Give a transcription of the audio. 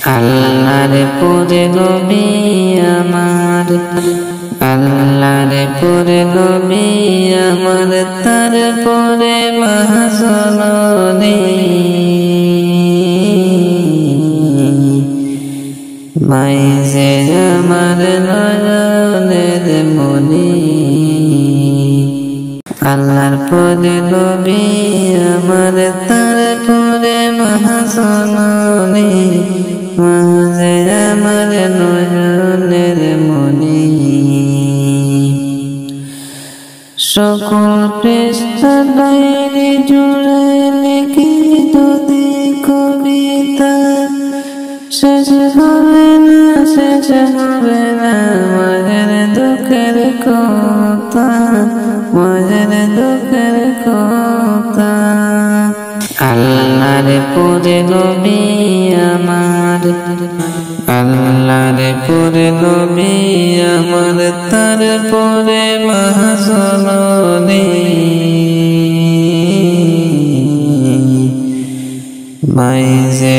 আল্লাহর পরে নবী আমার, আল্লাহর পরে নবী আমার, তারপরে মহাজননী মাই যে আমার নয়নের মনি। আল্লাহর পরে নবী আমার, তারপরে মহাজননী মাঝে আমার নয়নের মনি। সকল পৃষ্ঠা ডায়েরি জুড়ে লিখি যদি কবিতা, শেষ হবে না, শেষ হবে না মাঝের দুঃখের কথা, মাঝের দুঃখের কথা। আল্লাহর পরে নবী আমার, আল্লাহর পরে নবী আমার, তারপরে মহাজননী মাই যে